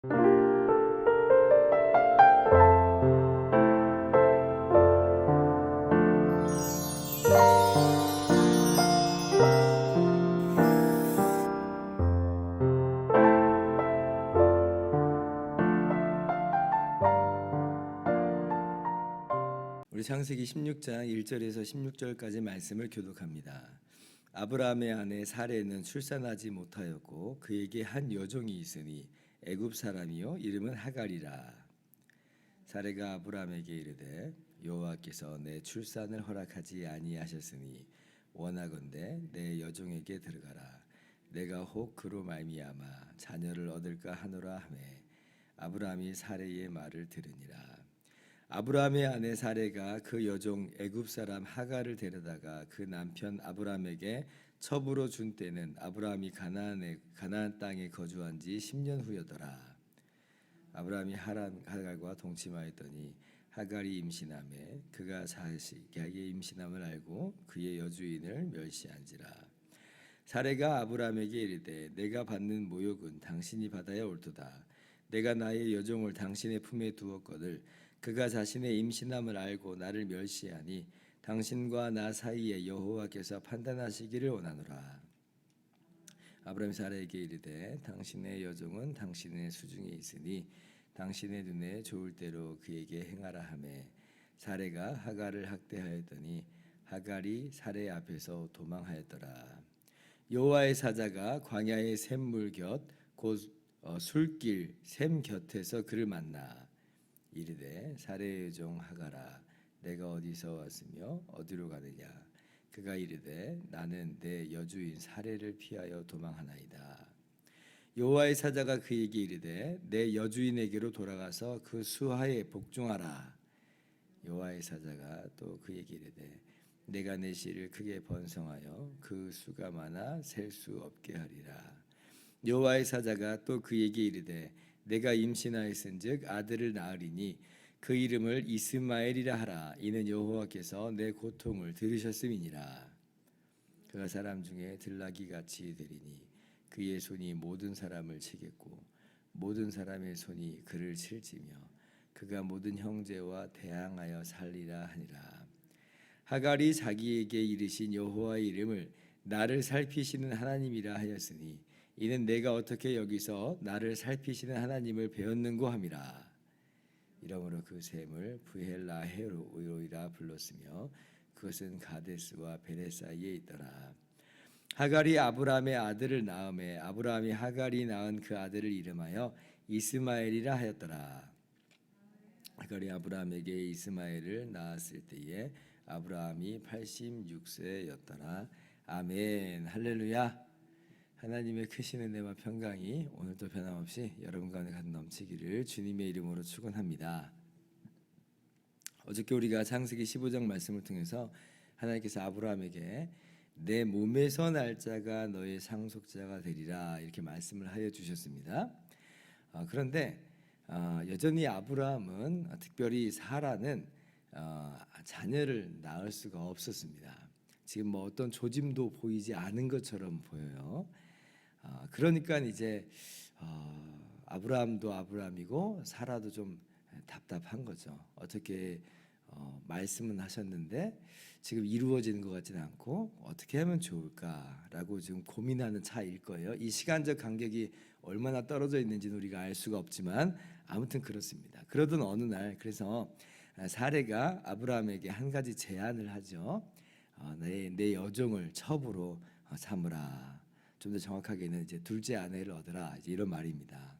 우리 창세기 16장 1절에서 16절까지 말씀을 교독합니다. 아브라함의 아내 사레는 출산하지 못하였고 그에게 한 여종이 있으니 애굽 사람이요 이름은 하갈이라. 사레가 아브라함에게 이르되 여호와께서 내 출산을 허락하지 아니하셨으니 원하건대 내 여종에게 들어가라. 내가 혹 그로 말미암아 자녀를 얻을까 하노라 하매 아브라함이 사레의 말을 들으니라. 아브라함의 아내 사레가 그 여종 애굽 사람 하갈을 데려다가 그 남편 아브라함에게 첩으로 준 때는 아브라함이 가나안 땅에 거주한 지 10년 후여더라. 아브라함이 하갈과 동침하였더니 하갈이 임신하매 그가 자기의 임신함을 알고 그의 여주인을 멸시한지라. 사레가 아브라함에게 이르되 내가 받는 모욕은 당신이 받아야 옳도다. 내가 나의 여종을 당신의 품에 두었거늘 그가 자신의 임신함을 알고 나를 멸시하니 당신과 나 사이에 여호와께서 판단하시기를 원하노라. 아브라함이 사라에게 이르되 당신의 여종은 당신의 수중에 있으니 당신의 눈에 좋을 대로 그에게 행하라 하매 사레가 하갈을 학대하였더니 하갈이 사레 앞에서 도망하였더라. 여호와의 사자가 광야의 샘물 곁 곧 술길 샘 곁에서 그를 만나 이르되 사레의 여종 하갈아 내가 어디서 왔으며 어디로 가느냐. 그가 이르되 나는 내 여주인 사레를 피하여 도망하나이다. 여호와의 사자가 그에게 이르되 내 여주인에게로 돌아가서 그 수하에 복종하라. 여호와의 사자가 또 그에게 이르되 내가 내 씨를 크게 번성하여 그 수가 많아 셀 수 없게 하리라. 여호와의 사자가 또 그에게 이르되 내가 임신하였은즉 아들을 낳으리니 그 이름을 이스마엘이라 하라. 이는 여호와께서 내 고통을 들으셨음이니라. 그가 사람 중에 들나귀 같이 되리니 그의 손이 모든 사람을 치겠고 모든 사람의 손이 그를 칠지며 그가 모든 형제와 대항하여 살리라 하니라. 하갈이 자기에게 이르신 여호와의 이름을 나를 살피시는 하나님이라 하였으니 이는 내가 어떻게 여기서 나를 살피시는 하나님을 배웠는고 함이라. 이러므로 그 샘을 브헬라헤로이라 불렀으며 그것은 가데스와 베레 사이에 있더라. 하갈이 아브라함의 아들을 낳음에 아브라함이 하갈이 낳은 그 아들을 이름하여 이스마엘이라 하였더라. 하갈이 아브라함에게 이스마엘을 낳았을 때에 아브라함이 86세였더라. 아멘. 할렐루야. 하나님의 크신 은혜와 평강이 오늘도 변함없이 여러분 가운데 가득 넘치기를 주님의 이름으로 축원합니다. 어저께 우리가 창세기 15장 말씀을 통해서 하나님께서 아브라함에게 내 몸에서 날 자가 너의 상속자가 되리라 이렇게 말씀을 하여 주셨습니다. 그런데 여전히 아브라함은 특별히 사라는 자녀를 낳을 수가 없었습니다. 지금 뭐 어떤 조짐도 보이지 않은 것처럼 보여요. 그러니까 이제 아브라함도 아브라함이고 사라도 좀 답답한 거죠. 어떻게 말씀은 하셨는데 지금 이루어지는 것 같지는 않고 어떻게 하면 좋을까라고 지금 고민하는 차일 거예요. 이 시간적 간격이 얼마나 떨어져 있는지는 우리가 알 수가 없지만 아무튼 그렇습니다. 그러던 어느 날 그래서 사레가 아브라함에게 한 가지 제안을 하죠. 내 여종을 첩으로 삼으라. 좀 더 정확하게는 이제 둘째 아내를 얻으라. 이제 이런 말입니다.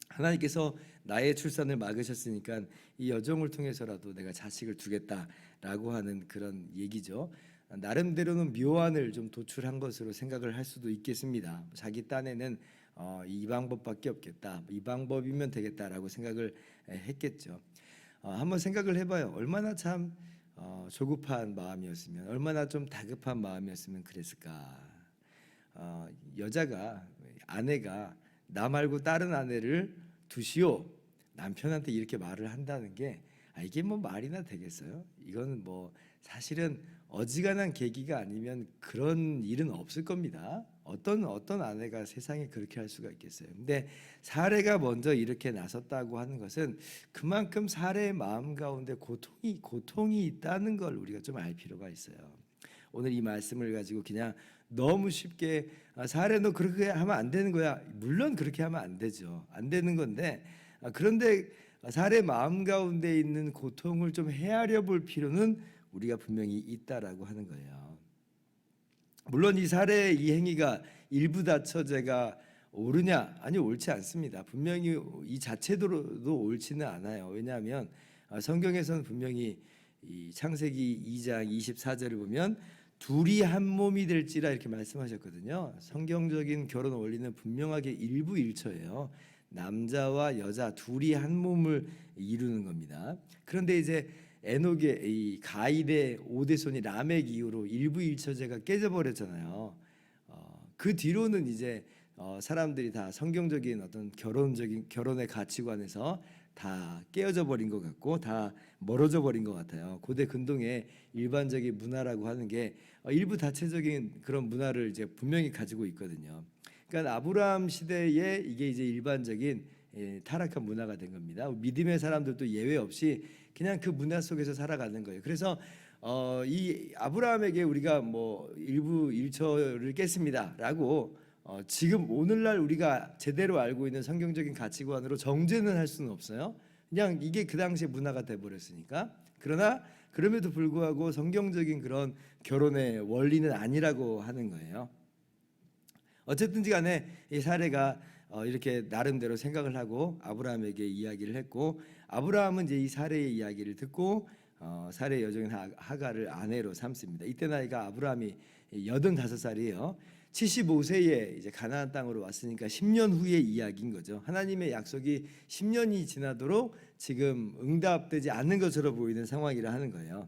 하나님께서 나의 출산을 막으셨으니까 이 여종을 통해서라도 내가 자식을 두겠다라고 하는 그런 얘기죠. 나름대로는 묘안을 좀 도출한 것으로 생각을 할 수도 있겠습니다. 자기 딴에는 이 방법밖에 없겠다. 이 방법이면 되겠다라고 생각을 했겠죠. 한번 생각을 해봐요. 얼마나 참 조급한 마음이었으면, 얼마나 좀 다급한 마음이었으면 그랬을까. 여자가, 아내가 나 말고 다른 아내를 두시오. 남편한테 이렇게 말을 한다는 게 이게 뭐 말이나 되겠어요? 이거는 뭐 사실은 어지간한 계기가 아니면 그런 일은 없을 겁니다. 어떤 아내가 세상에 그렇게 할 수가 있겠어요. 근데 사례가 먼저 이렇게 나섰다고 하는 것은 그만큼 사례의 마음 가운데 고통이 있다는 걸 우리가 좀 알 필요가 있어요. 오늘 이 말씀을 가지고 그냥 너무 쉽게 사례 너 그렇게 하면 안 되는 거야. 물론 그렇게 하면 안 되죠. 안 되는 건데 그런데 사례 마음 가운데 있는 고통을 좀 헤아려 볼 필요는 우리가 분명히 있다라고 하는 거예요. 물론 이 사례의 이 행위가 일부 다처제가 옳으냐? 아니, 옳지 않습니다. 분명히 이 자체도 옳지는 않아요. 왜냐하면 성경에서는 분명히 이 창세기 2장 24절을 보면 둘이 한 몸이 될지라 이렇게 말씀하셨거든요. 성경적인 결혼 원리는 분명하게 일부일처예요. 남자와 여자 둘이 한 몸을 이루는 겁니다. 그런데 이제 에녹의 이 가인의 5대 손이 라멕 이후로 일부일처제가 깨져버렸잖아요. 그 뒤로는 이제 사람들이 다 성경적인 어떤 결혼의 가치관에서 다 깨어져 버린 것 같고 다 멀어져 버린 것 같아요. 고대 근동의 일반적인 문화라고 하는 게 일부 다체적인 그런 문화를 이제 분명히 가지고 있거든요. 그러니까 아브라함 시대에 이게 이제 일반적인 타락한 문화가 된 겁니다. 믿음의 사람들도 예외 없이 그냥 그 문화 속에서 살아가는 거예요. 그래서 이 아브라함에게 우리가 뭐 일부 일처를 깼습니다라고 지금 오늘날 우리가 제대로 알고 있는 성경적인 가치관으로 정죄는 할 수는 없어요. 그냥 이게 그 당시의 문화가 돼버렸으니까. 그러나 그럼에도 불구하고 성경적인 그런 결혼의 원리는 아니라고 하는 거예요. 어쨌든지 간에 이 사례가 이렇게 나름대로 생각을 하고 아브라함에게 이야기를 했고, 아브라함은 이제 이 사례의 이야기를 듣고 사례의 여종인 하갈을 아내로 삼습니다. 이때 나이가 아브라함이 85살이에요. 75세에 이제 가나안 땅으로 왔으니까 10년 후의 이야기인 거죠. 하나님의 약속이 10년이 지나도록 지금 응답되지 않는 것으로 보이는 상황이라 하는 거예요.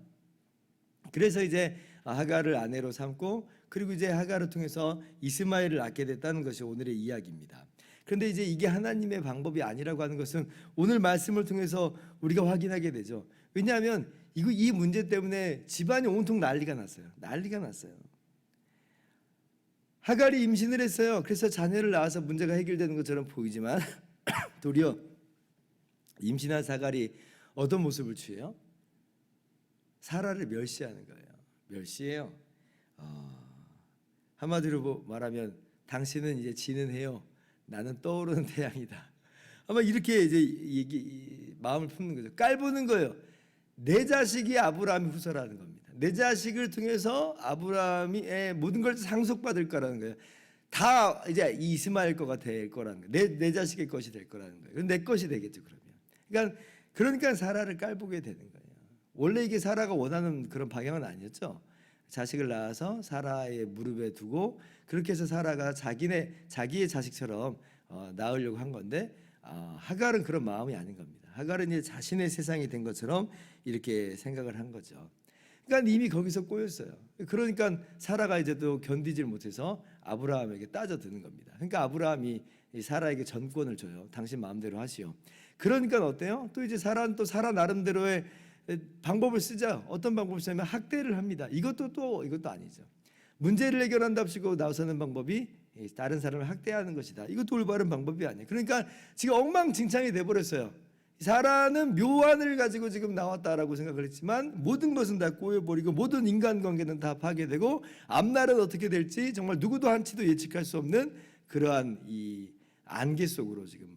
그래서 이제 하갈을 아내로 삼고, 그리고 이제 하갈을 통해서 이스마엘을 낳게 됐다는 것이 오늘의 이야기입니다. 그런데 이제 이게 하나님의 방법이 아니라고 하는 것은 오늘 말씀을 통해서 우리가 확인하게 되죠. 왜냐하면 이 문제 때문에 집안이 온통 난리가 났어요. 난리가 났어요. 하갈이 임신을 했어요. 그래서 자녀를 낳아서 문제가 해결되는 것처럼 보이지만 도리어 임신한 하갈이 어떤 모습을 취해요? 사라를 멸시하는 거예요. 멸시해요. 한마디로 말하면 당신은 이제 지는 해요. 나는 떠오르는 태양이다. 아마 이렇게 이제 마음을 품는 거죠. 깔보는 거예요. 내 자식이 아브라함의 후손라는 겁니다. 내 자식을 통해서 아브라함의 모든 걸 상속받을 거라는 거예요. 다 이제 이스마엘 거가 될 거라는 거예요. 내 자식의 것이 될 거라는 거예요. 내 것이 되겠죠, 그러면. 그러니까 사라를 깔보게 되는 거예요. 원래 이게 사라가 원하는 그런 방향은 아니었죠. 자식을 낳아서 사라의 무릎에 두고 그렇게 해서 사라가 자기의 자식처럼 낳으려고 한 건데 하갈은 그런 마음이 아닌 겁니다. 하갈은 이제 자신의 세상이 된 것처럼 이렇게 생각을 한 거죠. 그러니까 이미 거기서 꼬였어요. 그러니까 사라가 이제 또 견디질 못해서 아브라함에게 따져드는 겁니다. 그러니까 아브라함이 사라에게 전권을 줘요. 당신 마음대로 하시오. 그러니까 어때요? 또 이제 사라는 또 사라 나름대로의 방법을 쓰자. 어떤 방법을 쓰냐면 학대를 합니다. 이것도 아니죠. 문제를 해결한답시고 나서는 방법이 다른 사람을 학대하는 것이다. 이것도 올바른 방법이 아니에요. 그러니까 지금 엉망진창이 돼버렸어요. 사라는 묘안을 가지고 지금 나왔다라고 생각을 했지만 모든 것은 다 꼬여버리고 모든 인간관계는 다 파괴되고 앞날은 어떻게 될지 정말 누구도 한치도 예측할 수 없는 그러한 이 안개 속으로 지금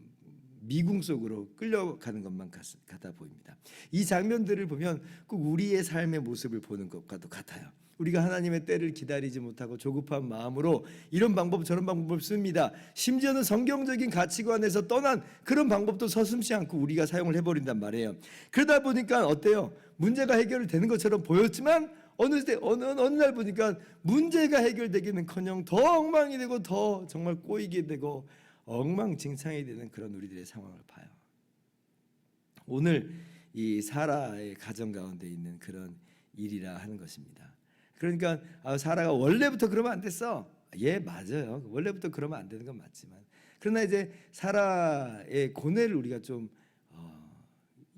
미궁 속으로 끌려가는 것만 같아 보입니다. 이 장면들을 보면 꼭 우리의 삶의 모습을 보는 것과도 같아요. 우리가 하나님의 때를 기다리지 못하고 조급한 마음으로 이런 방법 저런 방법을 씁니다. 심지어는 성경적인 가치관에서 떠난 그런 방법도 서슴지 않고 우리가 사용을 해버린단 말이에요. 그러다 보니까 어때요? 문제가 해결되는 것처럼 보였지만 어느 날 보니까 문제가 해결되기는커녕 더 엉망이 되고 더 정말 꼬이게 되고 엉망진창이 되는 그런 우리들의 상황을 봐요. 오늘 이 사라의 가정 가운데 있는 그런 일이라 하는 것입니다. 그러니까 사라가 원래부터 그러면 안 됐어. 예, 맞아요. 원래부터 그러면 안 되는 건 맞지만 그러나 이제 사라의 고뇌를 우리가 좀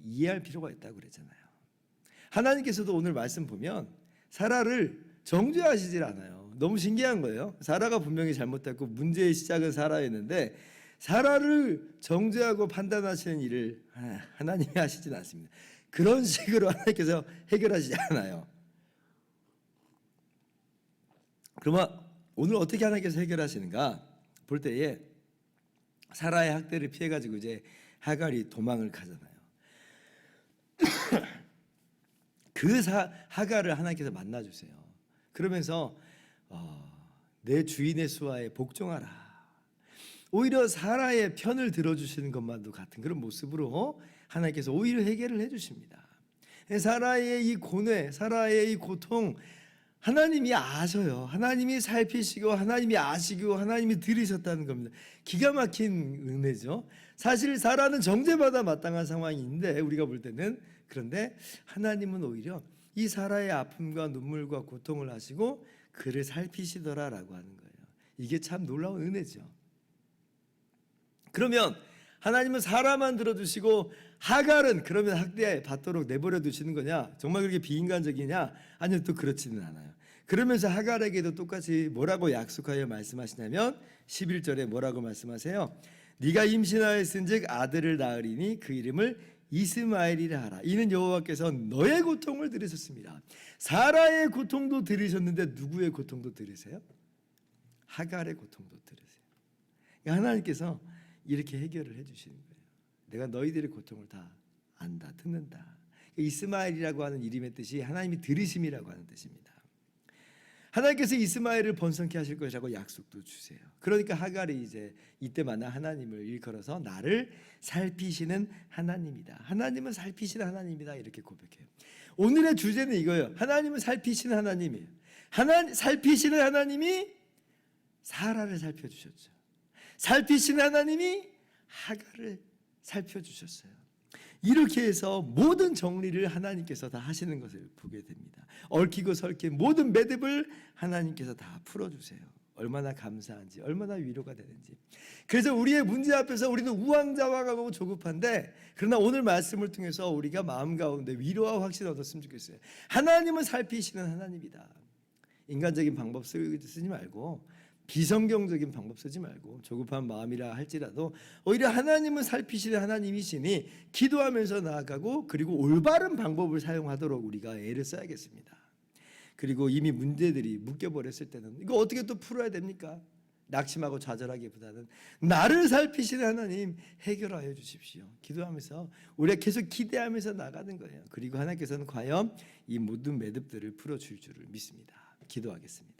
이해할 필요가 있다고 그랬잖아요. 하나님께서도 오늘 말씀 보면 사라를 정죄하시질 않아요. 너무 신기한 거예요. 사라가 분명히 잘못했고 문제의 시작은 사라였는데 사라를 정죄하고 판단하시는 일을 하나님이 하시진 않습니다. 그런 식으로 하나님께서 해결하시지 않아요. 그러면 오늘 어떻게 하나님께서 해결하시는가 볼 때에 사라의 학대를 피해가지고 이제 하갈이 도망을 가잖아요. 그 하갈을 하나님께서 만나주세요. 그러면서 내 주인의 수하에 복종하라. 오히려 사라의 편을 들어주시는 것만도 같은 그런 모습으로 하나님께서 오히려 해결을 해주십니다. 사라의 이 고뇌, 사라의 이 고통 하나님이 아셔요. 하나님이 살피시고 하나님이 아시고 하나님이 들으셨다는 겁니다. 기가 막힌 은혜죠. 사실 사라는 정죄받아 마땅한 상황인데 우리가 볼 때는, 그런데 하나님은 오히려 이 사라의 아픔과 눈물과 고통을 아시고 그를 살피시더라라고 하는 거예요. 이게 참 놀라운 은혜죠. 그러면 하나님은 사라만 들어주시고 하갈은 그러면 학대 받도록 내버려 두시는 거냐? 정말 그렇게 비인간적이냐? 아니요, 또 그렇지는 않아요. 그러면서 하갈에게도 똑같이 뭐라고 약속하여 말씀하시냐면 11절에 뭐라고 말씀하세요? 네가 임신하였은즉 아들을 낳으리니 그 이름을 이스마엘이라 하라. 이는 여호와께서 너의 고통을 들으셨습니다. 사라의 고통도 들으셨는데 누구의 고통도 들으세요? 하갈의 고통도 들으세요. 하나님께서 이렇게 해결을 해주시는 거예요. 내가 너희들의 고통을 다 안다, 듣는다. 이스마엘이라고 하는 이름의 뜻이 하나님이 들으심이라고 하는 뜻입니다. 하나님께서 이스마엘을 번성케 하실 것이라고 약속도 주세요. 그러니까 하갈이 이제 이때 만나 하나님을 일컬어서 나를 살피시는 하나님이다. 하나님은 살피시는 하나님이다. 이렇게 고백해요. 오늘의 주제는 이거예요. 하나님은 살피시는 하나님이에요. 살피시는 하나님이 사라를 살펴주셨죠. 살피시는 하나님이 하갈을 살펴주셨어요. 이렇게 해서 모든 정리를 하나님께서 다 하시는 것을 보게 됩니다. 얽히고 설킨 모든 매듭을 하나님께서 다 풀어주세요. 얼마나 감사한지, 얼마나 위로가 되는지. 그래서 우리의 문제 앞에서 우리는 우왕좌왕하고 조급한데, 그러나 오늘 말씀을 통해서 우리가 마음 가운데 위로와 확신을 얻었으면 좋겠어요. 하나님은 살피시는 하나님이다. 인간적인 방법 쓰지 말고, 비성경적인 방법 쓰지 말고, 조급한 마음이라 할지라도 오히려 하나님은 살피시는 하나님이시니 기도하면서 나아가고, 그리고 올바른 방법을 사용하도록 우리가 애를 써야겠습니다. 그리고 이미 문제들이 묶여버렸을 때는 이거 어떻게 또 풀어야 됩니까? 낙심하고 좌절하기보다는 나를 살피시는 하나님 해결하여 주십시오. 기도하면서 우리가 계속 기대하면서 나가는 거예요. 그리고 하나님께서는 과연 이 모든 매듭들을 풀어줄 줄을 믿습니다. 기도하겠습니다.